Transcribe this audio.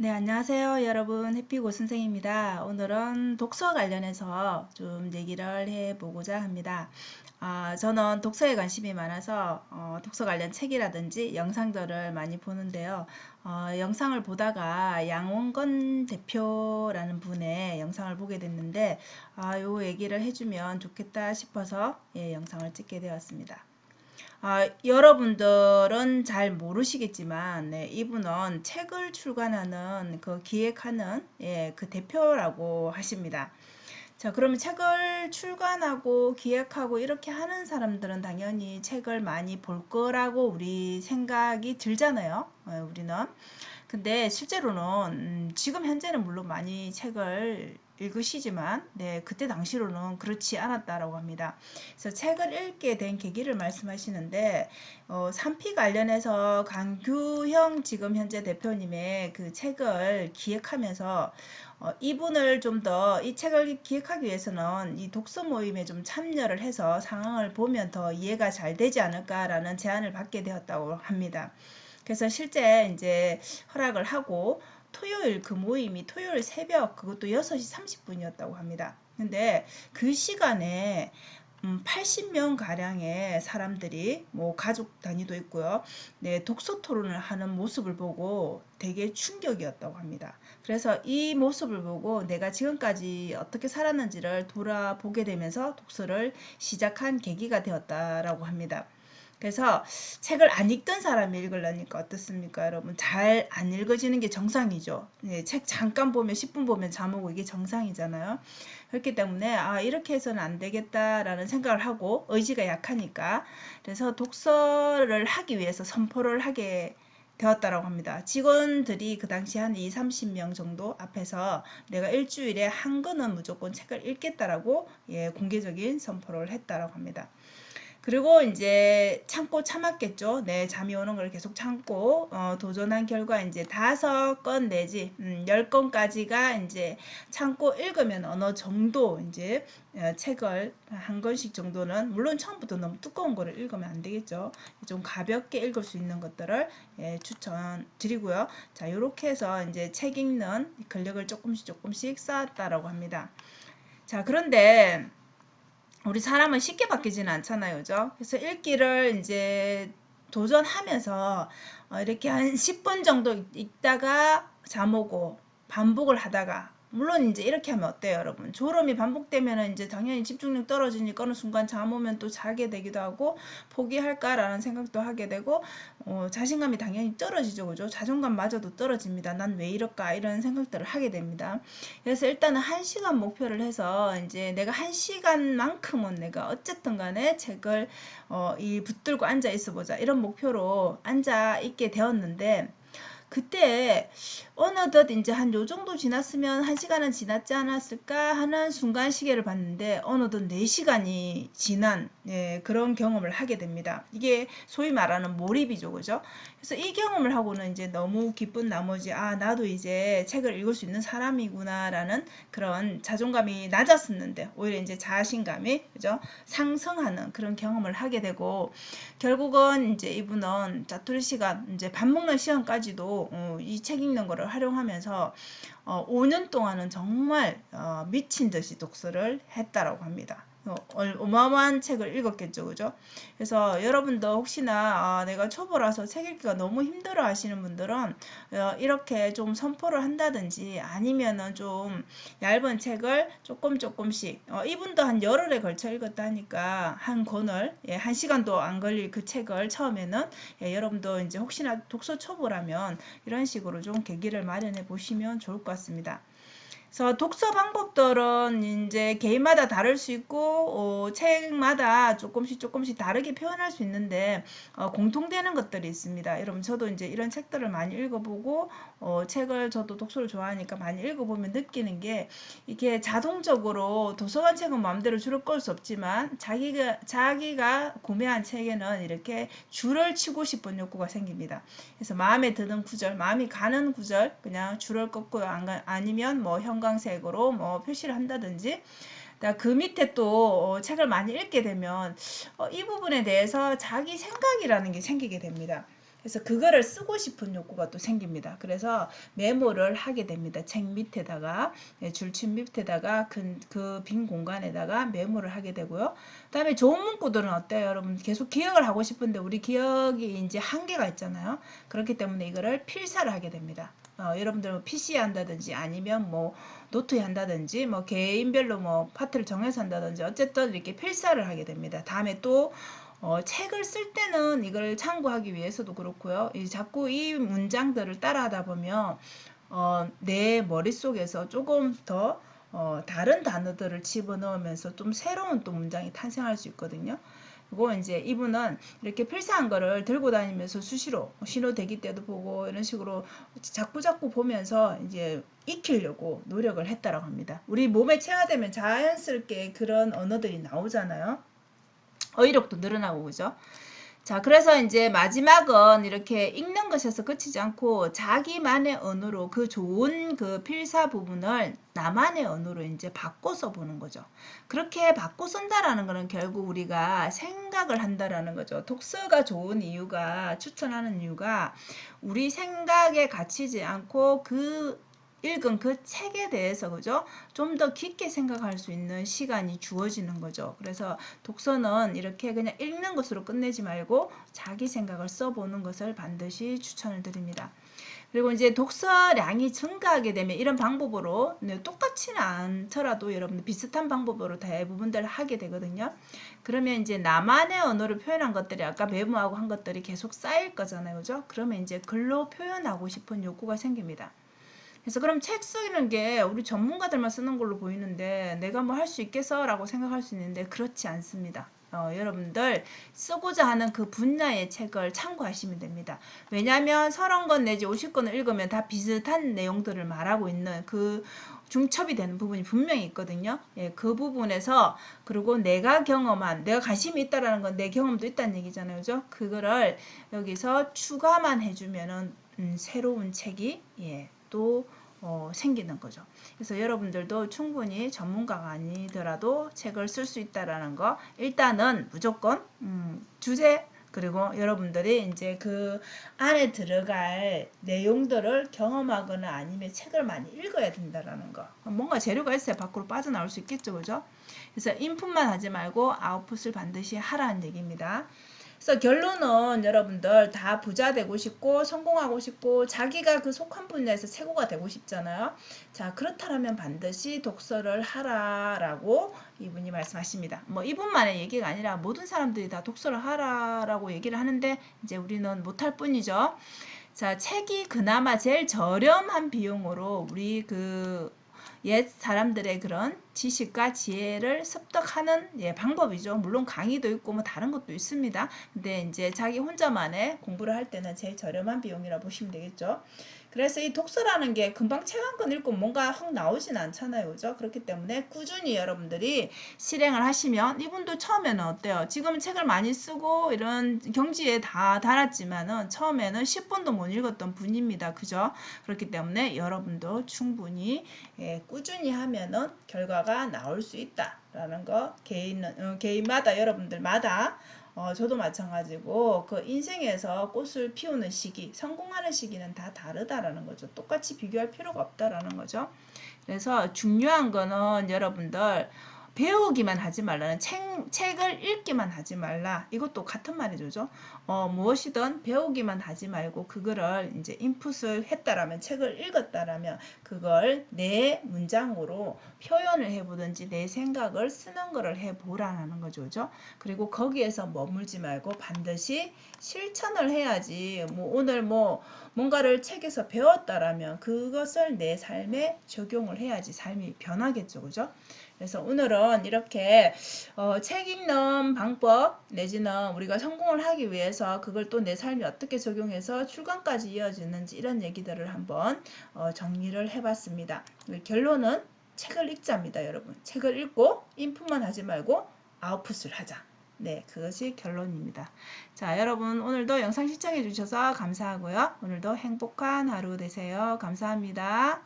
네, 안녕하세요, 여러분. 해피고 선생입니다. 오늘은 독서 관련해서 좀 얘기를 해보고자 합니다. 저는 독서에 관심이 많아서 독서 관련 책이라든지 영상들을 많이 보는데요. 영상을 보다가 양원건 대표라는 분의 영상을 보게 됐는데, 요 얘기를 해주면 좋겠다 싶어서 영상을 찍게 되었습니다. 여러분들은 잘 모르시겠지만, 네, 이분은 책을 출간하는 기획하는 그 대표라고 하십니다. 자, 그러면 책을 출간하고 기획하고 이렇게 하는 사람들은 당연히 책을 많이 볼 거라고 우리 생각이 들잖아요. 우리는. 근데 실제로는 지금 현재는 물론 많이 책을 읽으시지만 그때 당시로는 그렇지 않았다라고 합니다. 그래서 책을 읽게 된 계기를 말씀하시는데 산피 관련해서 강규형 지금 현재 대표님의 그 책을 기획하면서 이분을 좀 더 이 책을 기획하기 위해서는 이 독서 모임에 좀 참여를 해서 상황을 보면 더 이해가 잘 되지 않을까라는 제안을 받게 되었다고 합니다. 그래서 실제 이제 허락을 하고 토요일 그 모임이 토요일 새벽 그것도 6시 30분이었다고 합니다. 근데 그 시간에 80명 가량의 사람들이 뭐 가족 단위도 있고요. 네, 독서 토론을 하는 모습을 보고 되게 충격이었다고 합니다. 그래서 이 모습을 보고 내가 지금까지 어떻게 살았는지를 돌아보게 되면서 독서를 시작한 계기가 되었다라고 합니다. 그래서 책을 안 읽던 사람이 읽으려니까 어떻습니까, 여러분? 잘 안 읽어지는 게 정상이죠. 네, 책 잠깐 보면 10분 보면 잠 오고 이게 정상이잖아요. 그렇기 때문에 이렇게 해서는 안 되겠다라는 생각을 하고 의지가 약하니까 그래서 독서를 하기 위해서 선포를 하게 되었다라고 합니다. 직원들이 그 당시 한 2, 30명 정도 앞에서 내가 일주일에 한 권은 무조건 책을 읽겠다라고 공개적인 선포를 했다라고 합니다. 그리고 이제 참고 참았겠죠. 네, 잠이 오는 걸 계속 참고 도전한 결과 이제 5건 내지 10건까지가 이제 참고 읽으면 어느 정도 이제 책을 한 권씩 정도는 물론 처음부터 너무 두꺼운 거를 읽으면 안 되겠죠. 좀 가볍게 읽을 수 있는 것들을 추천드리고요. 자, 이렇게 해서 이제 책 읽는 근력을 조금씩 쌓았다라고 합니다. 자, 그런데 우리 사람은 쉽게 바뀌지는 않잖아요. 그죠? 그래서 읽기를 이제 도전하면서 이렇게 한 10분 정도 읽다가 잠 오고 반복을 하다가 물론 이제 이렇게 하면 어때요, 여러분? 졸음이 반복되면 이제 당연히 집중력 떨어지니까 어느 순간 잠 오면 또 자게 되기도 하고 포기할까라는 생각도 하게 되고 자신감이 당연히 떨어지죠, 그죠? 자존감마저도 떨어집니다. 난 왜 이럴까 이런 생각들을 하게 됩니다. 그래서 일단은 1시간 목표를 해서 이제 내가 1시간만큼은 내가 어쨌든 간에 책을 이 붙들고 앉아 있어 보자 이런 목표로 앉아 있게 되었는데 그때 어느덧 이제 한 요 정도 지났으면 1시간은 지났지 않았을까 하는 순간 시계를 봤는데 어느덧 4시간이 지난 그런 경험을 하게 됩니다. 이게 소위 말하는 몰입이죠. 그죠? 그래서 이 경험을 하고는 이제 너무 기쁜 나머지 나도 이제 책을 읽을 수 있는 사람이구나 라는 그런 자존감이 낮았었는데 오히려 이제 자신감이 그죠? 상승하는 그런 경험을 하게 되고 결국은 이제 이분은 자투리 시간 이제 밥 먹는 시간까지도 이 책 읽는 거를 활용하면서 5년 동안은 정말 미친 듯이 독서를 했다라고 합니다. 어마어마한 책을 읽었겠죠, 그죠? 그래서 여러분도 혹시나 내가 초보라서 책 읽기가 너무 힘들어 하시는 분들은 이렇게 좀 선포를 한다든지 아니면은 좀 얇은 책을 조금씩 이분도 한 열흘에 걸쳐 읽었다 하니까 한 권을 1시간도 안 걸릴 그 책을 처음에는 여러분도 이제 혹시나 독서 초보라면 이런 식으로 좀 계기를 마련해 보시면 좋을 것 같습니다. 그래서 독서 방법들은 이제 개인마다 다를 수 있고 책마다 조금씩 다르게 표현할 수 있는데 공통되는 것들이 있습니다. 여러분 저도 이제 이런 책들을 많이 읽어보고 책을 저도 독서를 좋아하니까 많이 읽어보면 느끼는 게 이게 자동적으로 도서관 책은 마음대로 줄을 끌 수 없지만 자기가 구매한 책에는 이렇게 줄을 치고 싶은 욕구가 생깁니다. 그래서 마음에 드는 구절, 마음이 가는 구절 그냥 줄을 꺾고요. 아니면 뭐 형광색으로 뭐 표시를 한다든지 그 밑에 또 책을 많이 읽게 되면 이 부분에 대해서 자기 생각이라는 게 생기게 됩니다. 그래서 그거를 쓰고 싶은 욕구가 또 생깁니다. 그래서 메모를 하게 됩니다. 책 밑에다가, 줄침 밑에다가 그 빈 공간에다가 메모를 하게 되고요. 그 다음에 좋은 문구들은 어때요? 여러분 계속 기억을 하고 싶은데 우리 기억이 이제 한계가 있잖아요. 그렇기 때문에 이거를 필사를 하게 됩니다. 여러분들 뭐 PC에 한다든지 아니면 뭐 노트에 한다든지 뭐 개인별로 뭐 파트를 정해서 한다든지 어쨌든 이렇게 필사를 하게 됩니다. 다음에 또 책을 쓸 때는 이걸 참고하기 위해서도 그렇고요. 자꾸 이 문장들을 따라하다 보면 내 머릿속에서 조금 더 다른 단어들을 집어넣으면서 좀 새로운 또 문장이 탄생할 수 있거든요. 그리고 이제 이분은 이렇게 필사한 거를 들고 다니면서 수시로 신호 대기 때도 보고 이런 식으로 자꾸 보면서 이제 익히려고 노력을 했다라고 합니다. 우리 몸에 체화되면 자연스럽게 그런 언어들이 나오잖아요. 어휘력도 늘어나고 그죠? 자, 그래서 이제 마지막은 이렇게 읽는 것에서 그치지 않고 자기만의 언어로 그 좋은 그 필사 부분을 나만의 언어로 이제 바꿔 써보는 거죠. 그렇게 바꿔 쓴다라는 거는 결국 우리가 생각을 한다라는 거죠. 독서가 좋은 이유가, 추천하는 이유가 우리 생각에 갇히지 않고 그 읽은 그 책에 대해서 그죠? 좀 더 깊게 생각할 수 있는 시간이 주어지는 거죠. 그래서 독서는 이렇게 그냥 읽는 것으로 끝내지 말고 자기 생각을 써보는 것을 반드시 추천을 드립니다. 그리고 이제 독서량이 증가하게 되면 이런 방법으로 똑같지는 않더라도 여러분들 비슷한 방법으로 대부분들 하게 되거든요. 그러면 이제 나만의 언어로 표현한 것들이 아까 메모하고 한 것들이 계속 쌓일 거잖아요. 그죠? 그러면 이제 글로 표현하고 싶은 욕구가 생깁니다. 그래서 그럼 책 쓰는 게 우리 전문가들만 쓰는 걸로 보이는데 내가 뭐 할 수 있겠어? 라고 생각할 수 있는데 그렇지 않습니다. 여러분들 쓰고자 하는 그 분야의 책을 참고하시면 됩니다. 왜냐하면 30권 내지 50권을 읽으면 다 비슷한 내용들을 말하고 있는 그 중첩이 되는 부분이 분명히 있거든요. 예, 그 부분에서 그리고 내가 경험한 내가 관심이 있다라는 건 내 경험도 있다는 얘기잖아요. 그죠? 그거를 여기서 추가만 해주면은 새로운 책이 또 생기는 거죠. 그래서 여러분들도 충분히 전문가가 아니더라도 책을 쓸 수 있다라는 거 일단은 무조건 주제 그리고 여러분들이 이제 그 안에 들어갈 내용들을 경험하거나 아니면 책을 많이 읽어야 된다라는 거. 뭔가 재료가 있어야 밖으로 빠져나올 수 있겠죠, 그죠? 그래서 인풋만 하지 말고 아웃풋을 반드시 하라는 얘기입니다. 그래서 결론은 여러분들 다 부자 되고 싶고 성공하고 싶고 자기가 그 속한 분야에서 최고가 되고 싶잖아요. 자, 그렇다면 반드시 독서를 하라라고 이분이 말씀하십니다. 뭐 이분만의 얘기가 아니라 모든 사람들이 다 독서를 하라라고 얘기를 하는데 이제 우리는 못할 뿐이죠. 자, 책이 그나마 제일 저렴한 비용으로 우리 그 옛 사람들의 그런 지식과 지혜를 습득하는 방법이죠. 물론 강의도 있고 뭐 다른 것도 있습니다. 근데 이제 자기 혼자만의 공부를 할 때는 제일 저렴한 비용이라 보시면 되겠죠. 그래서 이 독서라는 게 금방 책 한 권 읽고 뭔가 확 나오진 않잖아요. 그죠? 그렇기 때문에 꾸준히 여러분들이 실행을 하시면 이분도 처음에는 어때요? 지금 책을 많이 쓰고 이런 경지에 다 달았지만은 처음에는 10분도 못 읽었던 분입니다. 그죠? 그렇기 때문에 여러분도 충분히 꾸준히 하면은 결과가 나올 수 있다라는 거 개인마다 여러분들마다 저도 마찬가지고 그 인생에서 꽃을 피우는 시기, 성공하는 시기는 다 다르다라는 거죠. 똑같이 비교할 필요가 없다라는 거죠. 그래서 중요한 거는 여러분들 배우기만 하지 말라는 책을 읽기만 하지 말라. 이것도 같은 말이죠. 무엇이든 배우기만 하지 말고 그거를 이제 인풋을 했다라면 책을 읽었다라면 그걸 내 문장으로 표현을 해보든지 내 생각을 쓰는 거를 해보라는 거죠. 그죠? 그리고 거기에서 머물지 말고 반드시 실천을 해야지. 뭐 오늘 뭐 뭔가를 책에서 배웠다라면 그것을 내 삶에 적용을 해야지 삶이 변하겠죠. 그죠? 그래서 오늘은 이렇게 책 읽는 방법 내지는 우리가 성공을 하기 위해서 그걸 또 내 삶에 어떻게 적용해서 출간까지 이어지는지 이런 얘기들을 한번 정리를 해봤습니다. 결론은 책을 읽자입니다. 여러분. 책을 읽고 인풋만 하지 말고 아웃풋을 하자. 네, 그것이 결론입니다. 자, 여러분 오늘도 영상 시청해 주셔서 감사하고요. 오늘도 행복한 하루 되세요. 감사합니다.